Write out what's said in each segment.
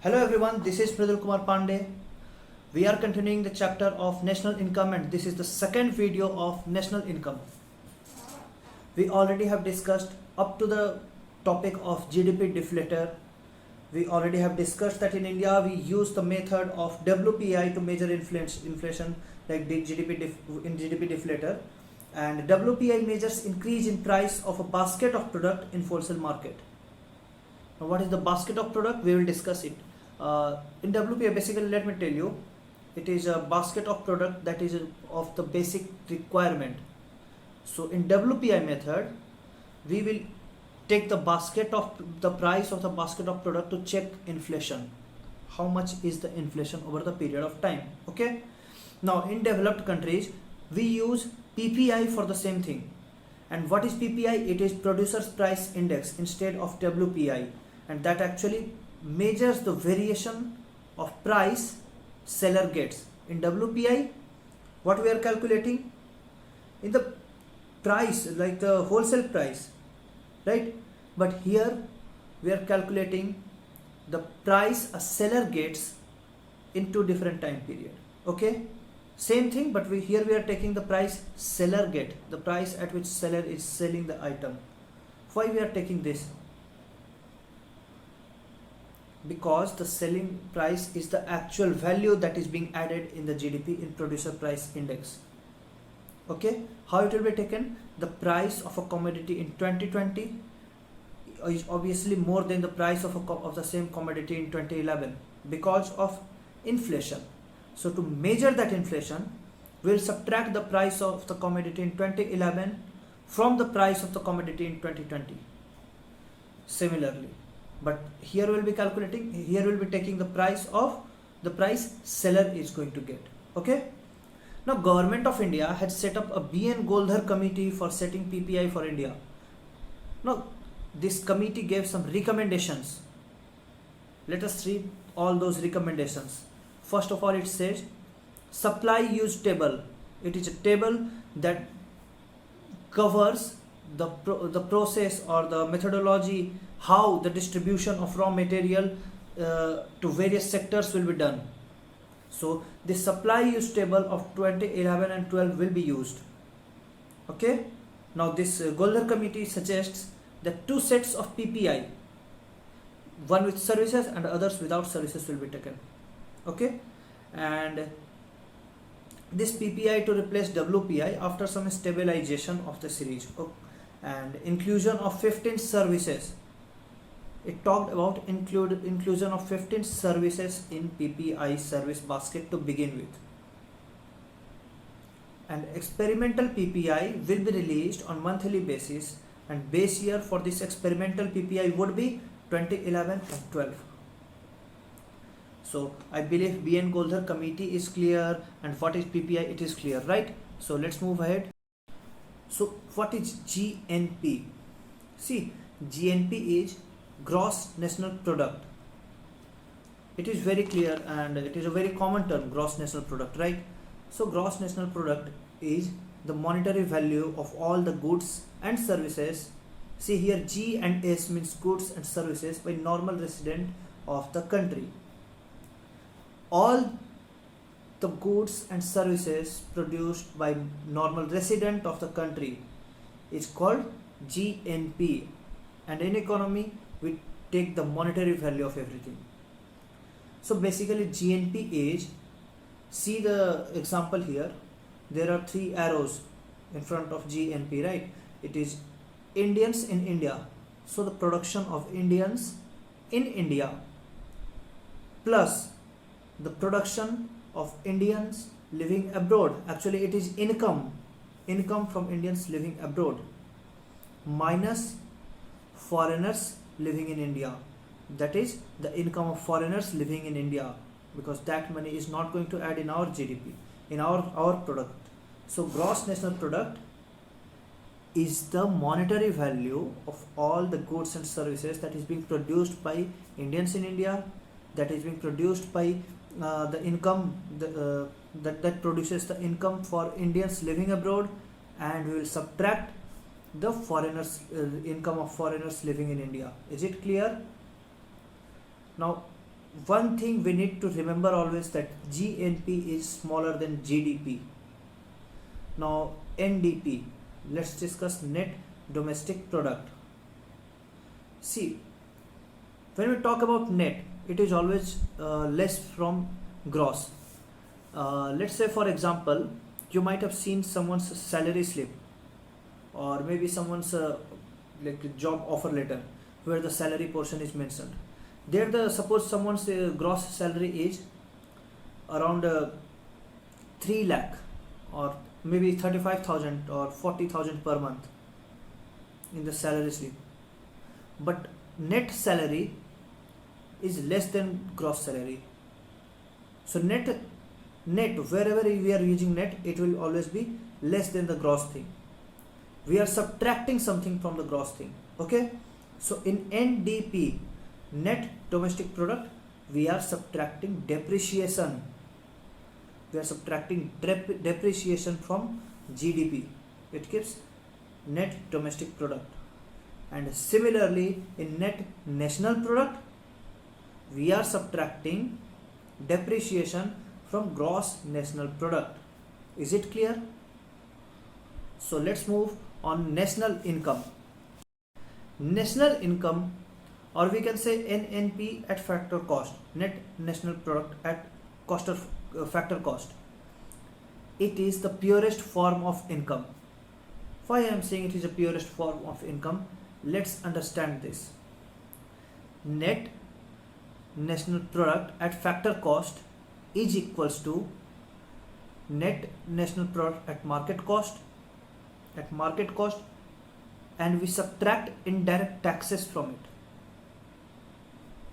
Hello everyone, this is Pradul Kumar Pandey. We are continuing the chapter of national income and this is the second video of national income. We already have discussed up to the topic of GDP deflator. We already have discussed that in India we use the method of WPI to measure inflation like the GDP deflator, and WPI measures increase in price of a basket of product in wholesale market. Now what is the basket of product? We will discuss it. In WPI, basically let me tell you, it is a basket of product that is of the basic requirement. So in WPI method, we will take the basket of the price of the basket of product to check inflation. How much is the inflation over the period of time? Okay. Now in developed countries, we use PPI for the same thing. And what is PPI? It is Producers Price Index instead of WPI, and that actually measures the variation of price seller gets. In WPI, what we are calculating in the price, like the wholesale price, right? But here we are calculating the price a seller gets in two different time period. Okay, same thing, but here we are taking the price seller get, the price at which seller is selling the item. Why we are taking this? Because the selling price is the actual value that is being added in the GDP in Producer Price Index. Okay, how it will be taken? The price of a commodity in 2020 is obviously more than the price of the same commodity in 2011 because of inflation. So to measure that inflation, we will subtract the price of the commodity in 2011 from the price of the commodity in 2020. Similarly, but here we will be calculating, here we will be taking the price of the price seller is going to get. Okay. Now Government of India had set up a B.N. Goldhar committee for setting PPI for India. Now this committee gave some recommendations. Let us read all those recommendations. First of all, it says supply use table. It is a table that covers the process or the methodology, how the distribution of raw material to various sectors will be done. So the supply use table of 2011 and 12 will be used. Okay. Now this Goldhar committee suggests that two sets of PPI, one with services and others without services, will be taken. Okay, and this PPI to replace WPI after some stabilization of the series. And inclusion of 15 services. It talked about inclusion of 15 services in PPI service basket to begin with. And experimental PPI will be released on monthly basis, and base year for this experimental PPI would be 2011 and 12. So I believe B.N. Goldhar committee is clear, and what is PPI, it is clear, right? So let's move ahead. So what is GNP? See, GNP is gross national product. It is very clear and it is a very common term, gross national product, right? So gross national product is the monetary value of all the goods and services. See here, G and S means goods and services by normal resident of the country. All the goods and services produced by normal resident of the country is called GNP, and in economy we take the monetary value of everything. So basically GNP is, see the example here, there are three arrows in front of GNP, right? It is Indians in India, so the production of Indians in India plus the production of Indians living abroad. Actually it is income from Indians living abroad minus foreigners living in India. That is the income of foreigners living in India, because that money is not going to add in our GDP, in our product. So gross national product is the monetary value of all the goods and services that is being produced by Indians in India, that is being produced by the income that produces the income for Indians living abroad, and we will subtract the foreigners income of foreigners living in India. Is it clear? Now one thing we need to remember always, that GNP is smaller than GDP. Now NDP, let's discuss net domestic product. See, when we talk about net, it is always less from gross. Let's say for example, you might have seen someone's salary slip, or maybe someone's like job offer letter where the salary portion is mentioned. There, suppose someone's gross salary is around 3 lakh, or maybe 35,000 or 40,000 per month in the salary slip, but net salary is less than gross salary. So net wherever we are using net, it will always be less than the gross thing. We are subtracting something from the gross thing. Okay, so in NDP, net domestic product, we are subtracting depreciation. We are subtracting depreciation from GDP. It gives net domestic product. And similarly, in net national product, we are subtracting depreciation from gross national product. Is it clear? So let's move on national income. National income, or we can say NNP at factor cost, net national product at cost of factor cost. It is the purest form of income. Why I am saying it is a purest form of income? Let's understand this. Net national product at factor cost is equals to net national product at market cost, and we subtract indirect taxes from it,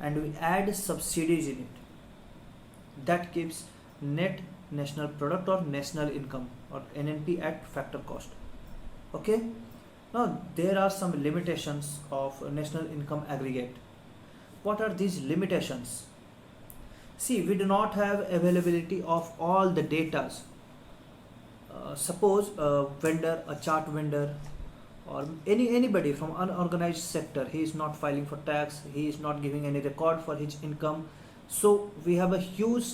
and we add subsidies in it. That gives net national product or national income, or NNP at factor cost. Okay, now there are some limitations of national income aggregate. What are these limitations? See, we do not have availability of all the datas. Suppose a vendor, a chart vendor, or anybody from unorganized sector, he is not filing for tax, he is not giving any record for his income. So we have a huge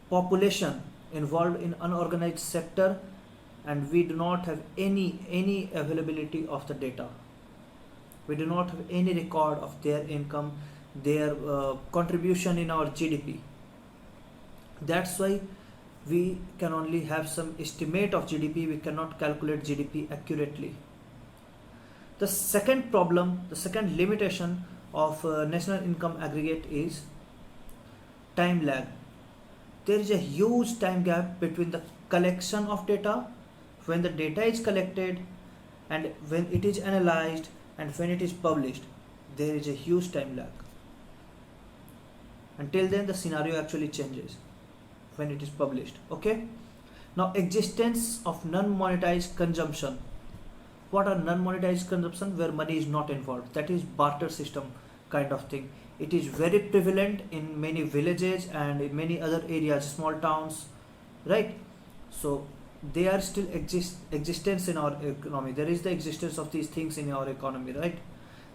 population involved in unorganized sector, and we do not have any availability of the data. We do not have any record of their income, their contribution in our GDP. That's why we can only have some estimate of GDP. We cannot calculate GDP accurately. The second problem, the second limitation of national income aggregate is time lag. There is a huge time gap between the collection of data, when the data is collected, and when it is analyzed, and when it is published. There is a huge time lag. Until then, the scenario actually changes when it is published. Okay, now existence of non-monetized consumption. What are non-monetized consumption? Where money is not involved. That is barter system kind of thing. It is very prevalent in many villages and in many other areas, small towns, right? So they are still existence in our economy. There is the existence of these things in our economy, right?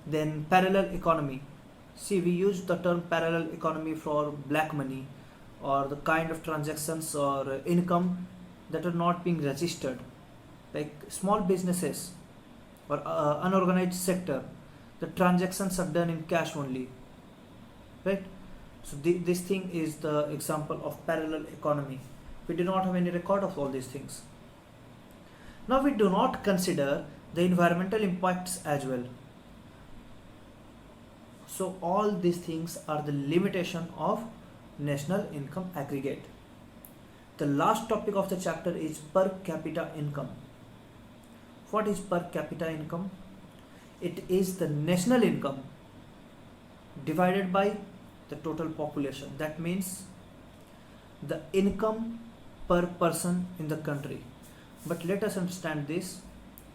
Then parallel economy. See, we use the term parallel economy for black money, or the kind of transactions or income that are not being registered, like small businesses or unorganized sector. The transactions are done in cash only, right? So this thing is the example of parallel economy. We do not have any record of all these things. Now we do not consider the environmental impacts as well. So all these things are the limitation of national income aggregate. The last topic of the chapter is per capita income. What is per capita income? It is the national income divided by the total population. That means the income per person in the country. But let us understand this.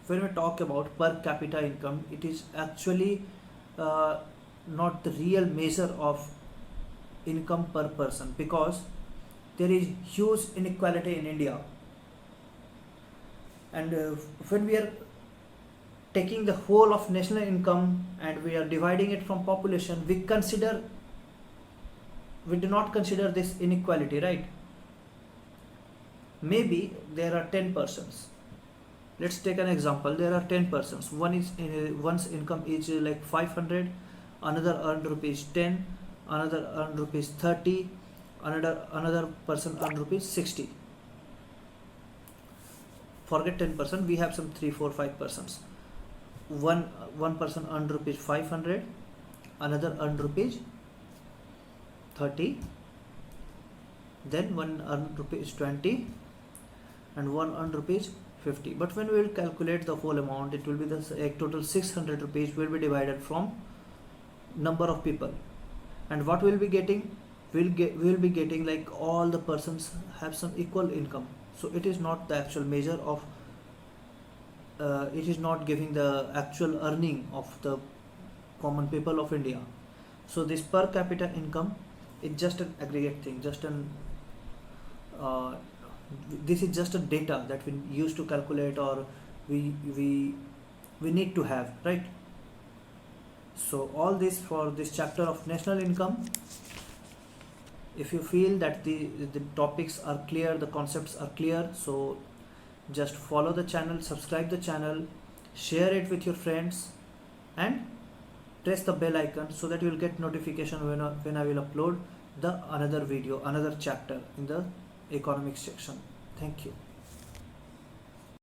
When we talk about per capita income, it is actually not the real measure of income per person, because there is huge inequality in India. And when we are taking the whole of national income and we are dividing it from population, we consider we do not consider this inequality, right? Maybe there are 10 persons. Let's take an example. There are 10 persons. One's income is like 500, another earned rupees 10, another earned rupees 30, another person earned rupees 60. Forget 10%. We have some 3, 4, 5 persons. One person earned rupees 500, another earned rupees 30, then one earned rupees 20, and one earned rupees 50. But when we will calculate the whole amount, it will be the total 600 rupees will be divided from number of people. And what we will be getting? We will be getting like all the persons have some equal income. So it is not the actual measure of it is not giving the actual earning of the common people of India. So this per capita income is just an aggregate thing, just an this is just a data that we use to calculate, or we need to have, right? So all this for this chapter of national income. If you feel that the topics are clear, the concepts are clear, so just follow the channel, subscribe the channel, share it with your friends, and press the bell icon so that you will get notification when I will upload the another video, another chapter in the economics section. Thank you.